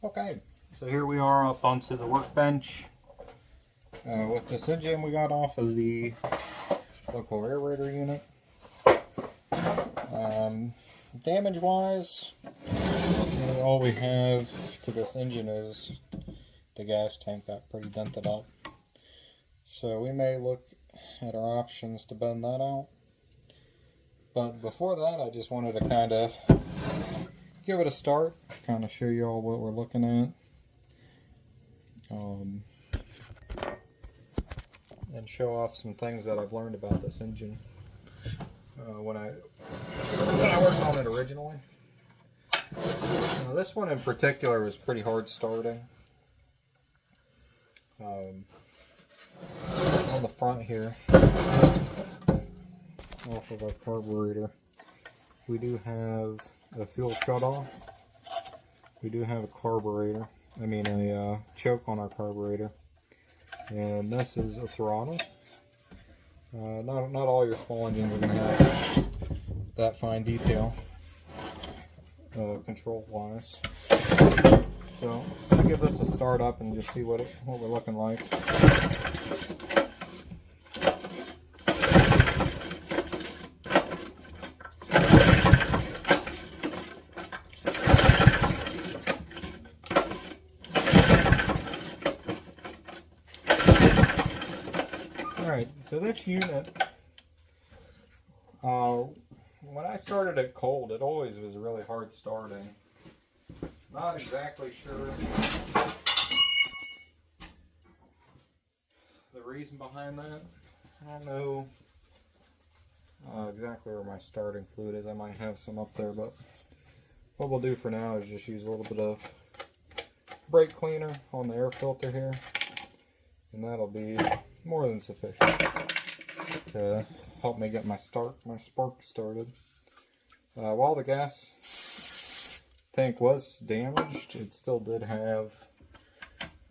Okay, so here we are up onto the workbench with this engine we got off of the local aerator unit. Damage wise, all we have to this engine is the gas tank got pretty dented up. So we may look at our options to bend that out. But before that, I just wanted to kind of give it a start, kind of show you all what we're looking at. And show off some things that I've learned about this engine when I worked on it originally. This one in particular was pretty hard starting. On the front here, off of our carburetor, we do have a fuel shutoff. We do have a carburetor, a choke on our carburetor, and this is a throttle. Not all your small engines are going to have that fine detail, control wise. So I'll give this a start up and just see what we're looking like. Alright, so this unit, when I started it cold, it always was really hard starting. Not exactly sure the reason behind that. I don't know exactly where my starting fluid is. I might have some up there, but what we'll do for now is just use a little bit of brake cleaner on the air filter here, and that'll be more than sufficient to help me get my spark started. While the gas tank was damaged, it still did have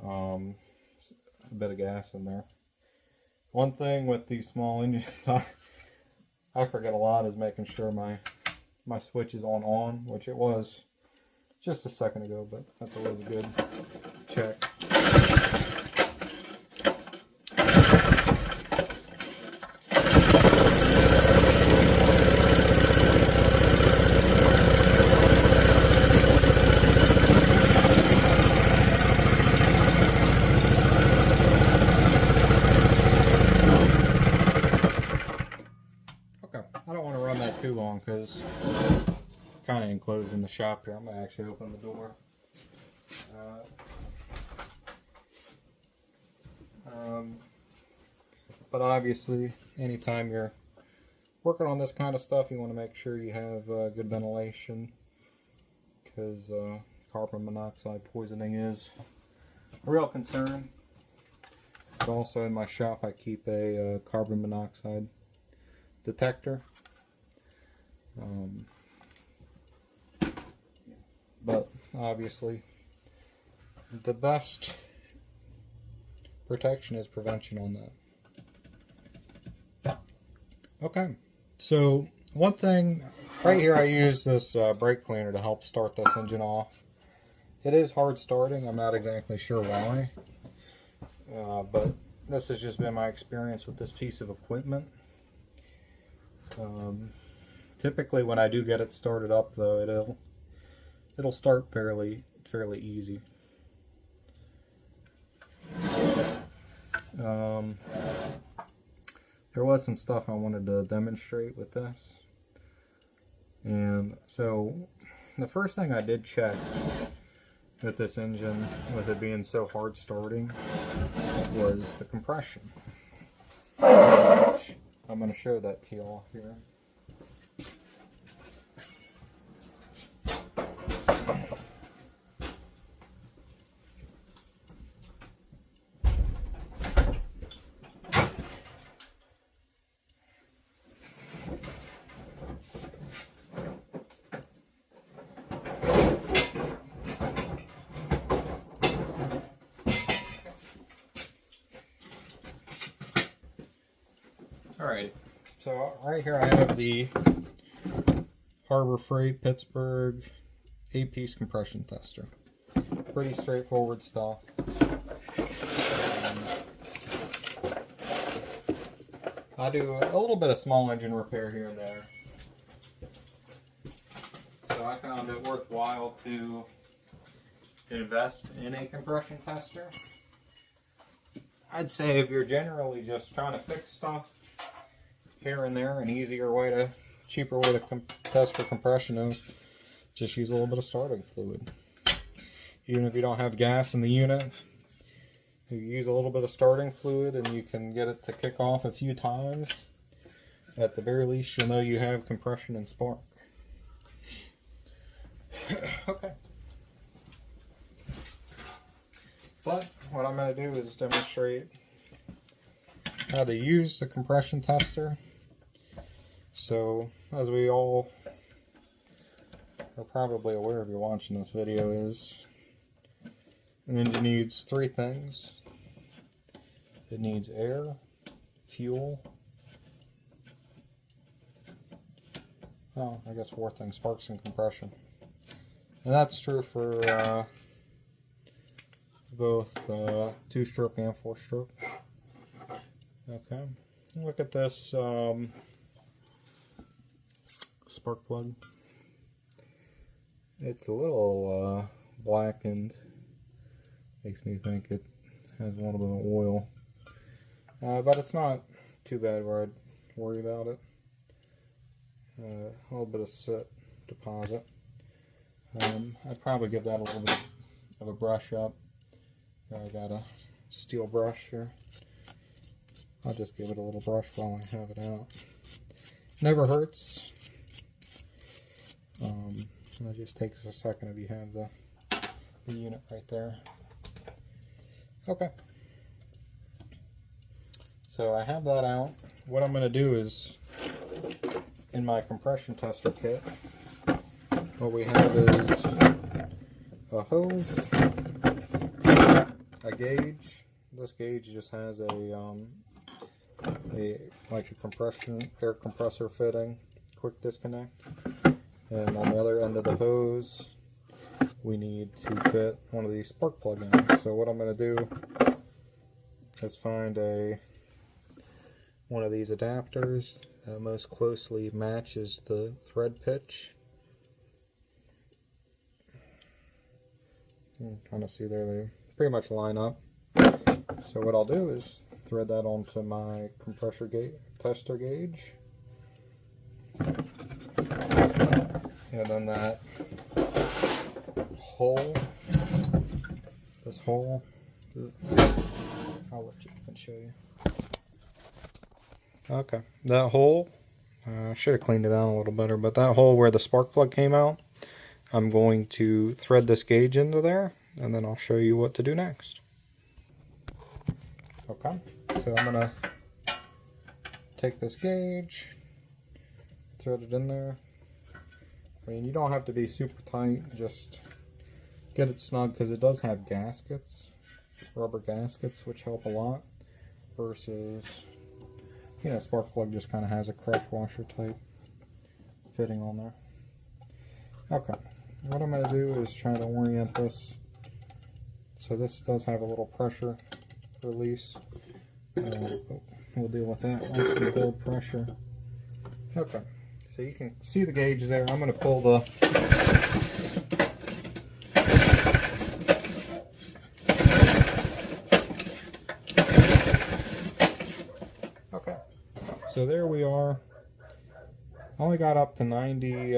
a bit of gas in there. One thing with these small engines I forget a lot is making sure my switch is on, which it was just a second ago, but that's always a good check. I don't want to run that too long because it's kind of enclosed in the shop here. I'm going to actually open the door. But obviously, anytime you're working on this kind of stuff, you want to make sure you have good ventilation, because carbon monoxide poisoning is a real concern. But also in my shop, I keep a carbon monoxide detector. But obviously the best protection is prevention on that. Okay, so one thing right here, I use this brake cleaner to help start this engine off. It is hard starting. I'm not exactly sure why, but this has just been my experience with this piece of equipment. Typically when I do get it started up, though, it'll start fairly easy. There was some stuff I wanted to demonstrate with this, and so the first thing I did check with this engine, with it being so hard starting, was the compression, which I'm going to show that to you all here. Alright, so right here I have the Harbor Freight Pittsburgh 8-piece compression tester. pretty straightforward stuff. I do a little bit of small engine repair here and there. So I found it worthwhile to invest in a compression tester. I'd say if you're generally just trying to fix stuff here and there, an cheaper way to test for compression is just use a little bit of starting fluid. Even if you don't have gas in the unit, you use a little bit of starting fluid and you can get it to kick off a few times. At the very least, you'll know you have compression and spark. Okay. But what I'm going to do is demonstrate how to use the compression tester. So, as we all are probably aware if you're watching this video, is an engine needs three things. It needs air, fuel, I guess four things, sparks and compression. And that's true for both 2-stroke and 4-stroke. Okay, look at this spark plug. It's a little blackened. Makes me think it has a little bit of oil. But it's not too bad where I'd worry about it. A little bit of soot deposit. I'd probably give that a little bit of a brush up. I got a steel brush here. I'll just give it a little brush while I have it out. Never hurts. It just takes a second if you have the unit right there. Okay. So I have that out. What I'm going to do is, in my compression tester kit, what we have is a hose, a gauge. This gauge just has a air compressor fitting, quick disconnect. And on the other end of the hose, we need to fit one of these spark plug-ins. So what I'm going to do is find one of these adapters that most closely matches the thread pitch. You can kind of see there they pretty much line up. So what I'll do is thread that onto my tester gauge. And then that hole, I'll let you show you. Okay, that hole, I should have cleaned it out a little better, but that hole where the spark plug came out, I'm going to thread this gauge into there, and then I'll show you what to do next. Okay, so I'm going to take this gauge, thread it in there. I mean, you don't have to be super tight, just get it snug, because it does have gaskets, rubber gaskets, which help a lot, versus, you know, spark plug just kind of has a crush washer type fitting on there. Okay, what I'm going to do is try to orient this. So this does have a little pressure release. We'll deal with that once we build pressure. Okay. So you can see the gauge there. I'm going to pull the okay. So there we are. I only got up to 90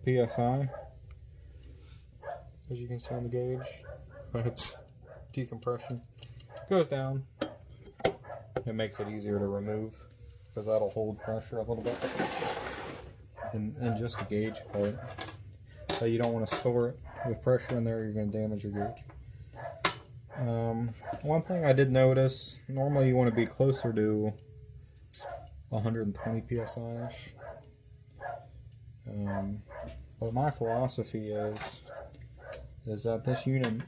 psi, as you can see on the gauge. I hit decompression. Goes down. It makes it easier to remove because that'll hold pressure a little bit. And just the gauge part. So you don't want to store it with pressure in there, you're going to damage your gauge. One thing I did notice, normally you want to be closer to 120 psi-ish. But my philosophy is that this unit,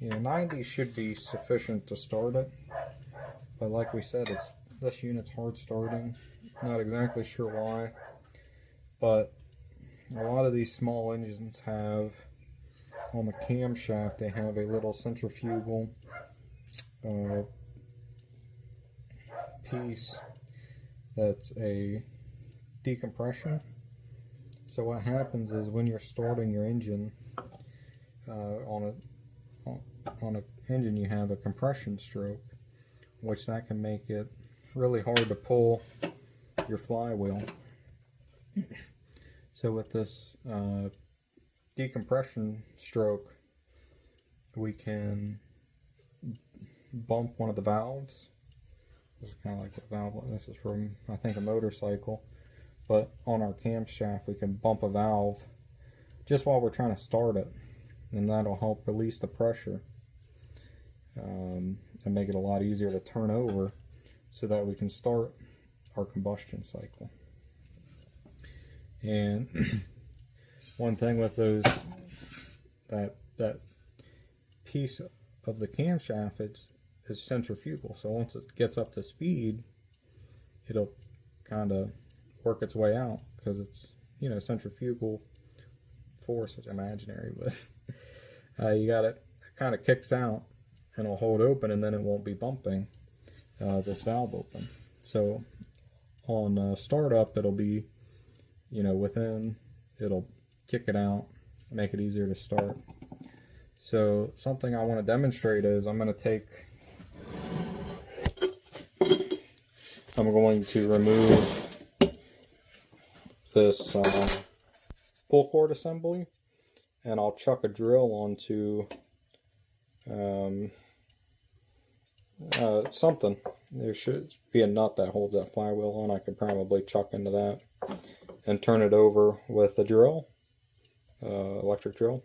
90 should be sufficient to start it. But like we said, this unit's hard starting. Not exactly sure why, but a lot of these small engines have on the camshaft, they have a little centrifugal piece that's a decompression. So what happens is when you're starting your engine on an engine, you have a compression stroke, which that can make it really hard to pull your flywheel. So with this decompression stroke, we can bump one of the valves. This is kind of like a valve. This is from, I think, a motorcycle. But on our camshaft, we can bump a valve just while we're trying to start it, and that'll help release the pressure and make it a lot easier to turn over, so that we can start our combustion cycle. And one thing with those, that piece of the camshaft is centrifugal. So once it gets up to speed, it'll kind of work its way out, because it's, you know, centrifugal force is imaginary, but you got it kind of kicks out and it'll hold open, and then it won't be bumping this valve open. So on startup, it'll be, you know, it'll kick it out, make it easier to start. So something I want to demonstrate is I'm going to remove this pull cord assembly, and I'll chuck a drill onto something. There should be a nut that holds that flywheel on. I could probably chuck into that and turn it over with a drill, electric drill,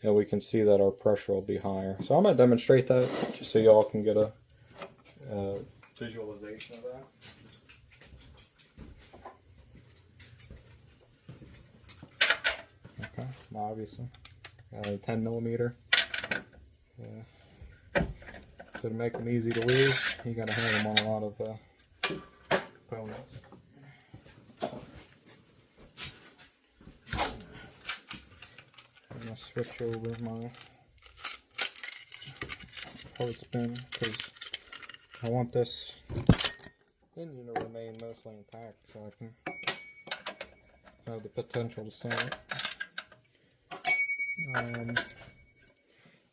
and we can see that our pressure will be higher. So I'm going to demonstrate that just so y'all can get a visualization of that. Okay, obviously, 10 millimeter. So to make them easy to lose, you got to have them on a lot of components. I'm going to switch over my parts bin, because I want this engine to remain mostly intact, so I can have the potential to sell it.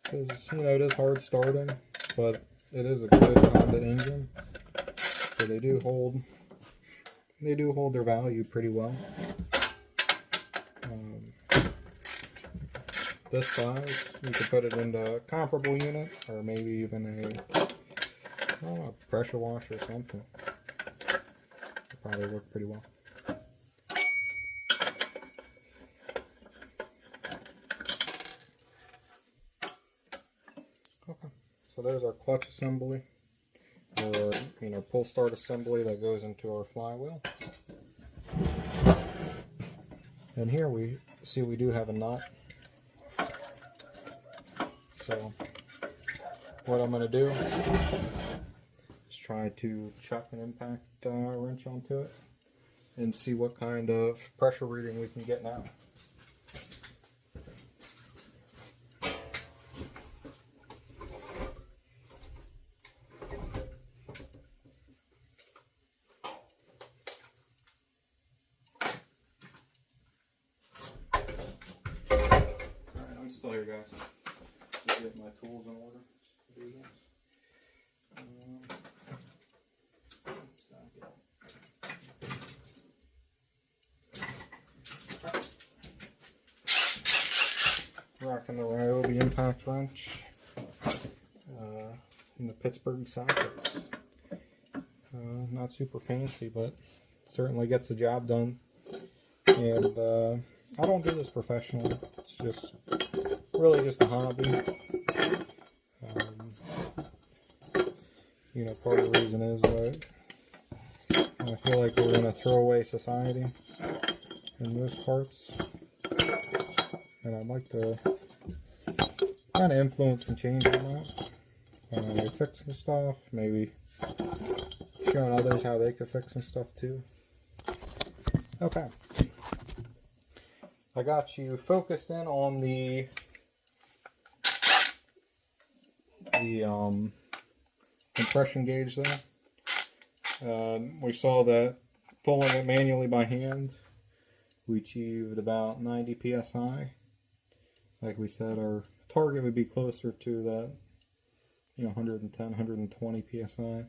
Because, you know, it is hard starting, but it is a good Honda engine, so they do hold their value pretty well. This size, you could put it into a comparable unit, or maybe even a pressure washer or something. It'll probably work pretty well. Okay, so there's our clutch assembly, or, you know, pull start assembly that goes into our flywheel. And here we see we do have a nut. So what I'm going to do is try to chuck an impact wrench onto it and see what kind of pressure reading we can get now. Alright, I'm still here, guys. Just get my tools in order to do this. Rocking the Ryobi impact wrench in the Pittsburgh sockets. Not super fancy, but certainly gets the job done. And I don't do this professionally. It's just really just a hobby. You know, part of the reason is that I feel like we're in a throwaway society in most parts, and I'd like to kind of influence and change on that. By fixing stuff, maybe showing others how they could fix some stuff too. Okay, I got you focused in on the the compression gauge there. We saw that pulling it manually by hand, we achieved about 90 psi. Like we said, our target would be closer to that, 110, 120 psi.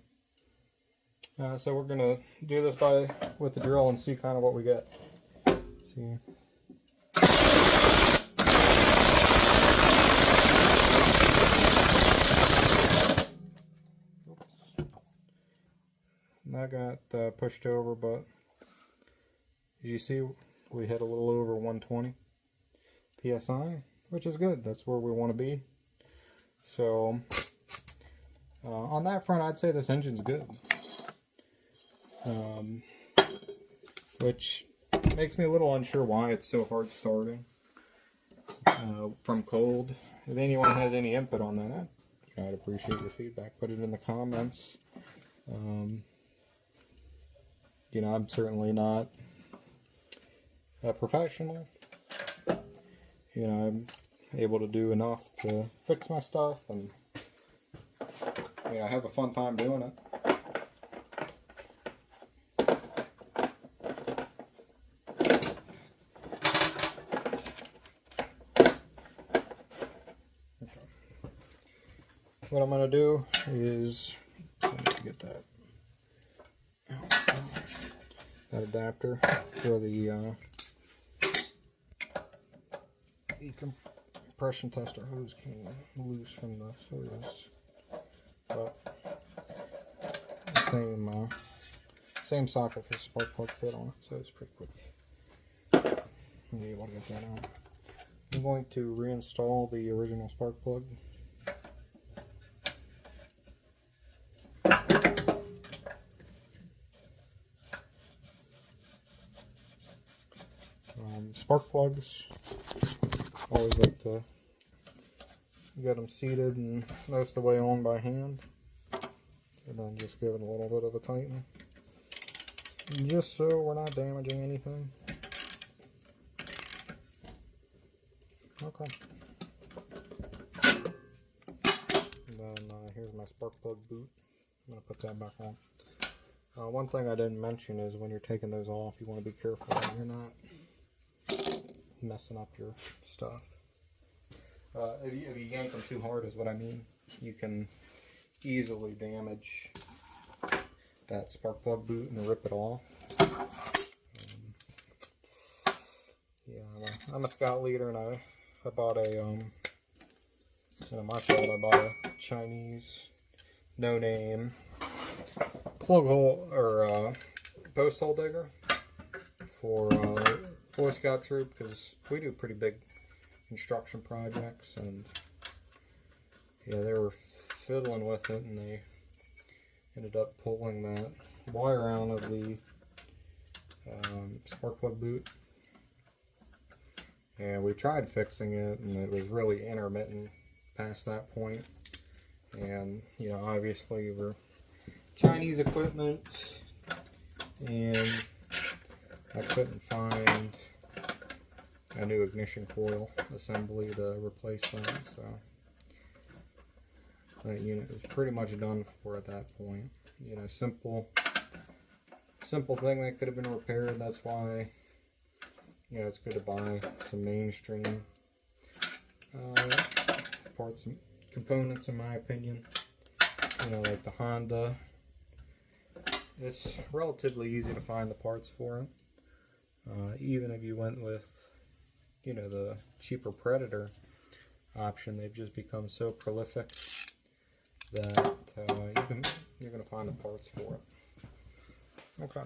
So we're gonna do this with the drill and see kind of what we get. See. Oops. That got pushed over, but as you see, we hit a little over 120 psi, which is good. That's where we want to be. So on that front, I'd say this engine's good. Which makes me a little unsure why it's so hard starting from cold. If anyone has any input on that, I'd appreciate your feedback. Put it in the comments. I'm certainly not a professional. I'm able to do enough to fix my stuff, and I have a fun time doing it. What I'm going to do is get that adapter for the compression tester hose came loose from the hose, but same socket for the spark plug fit on it, so it's pretty quick. I'll be able to get that out. I'm going to reinstall the original spark plug. Spark plugs, always like to get them seated and most of the way on by hand, and then just give it a little bit of a tighten, just so we're not damaging anything. Okay. And then here's my spark plug boot. I'm going to put that back on. One thing I didn't mention is when you're taking those off, you want to be careful that you're not messing up your stuff. If you yank them too hard is what I mean. You can easily damage that spark plug boot and rip it off. I'm a scout leader, and I bought a my fault. I bought a Chinese no-name plug hole or post hole digger for Boy Scout troop, because we do pretty big construction projects, and they were fiddling with it, and they ended up pulling that wire out of the spark plug boot, and we tried fixing it, and it was really intermittent past that point. And obviously we're Chinese equipment, and I couldn't find a new ignition coil assembly to replace that, so that unit was pretty much done for at that point. Simple thing that could have been repaired. That's why it's good to buy some mainstream parts and components, in my opinion. Like the Honda, it's relatively easy to find the parts for it. Even if you went with the cheaper Predator option, they've just become so prolific that you're going to find the parts for it. Okay.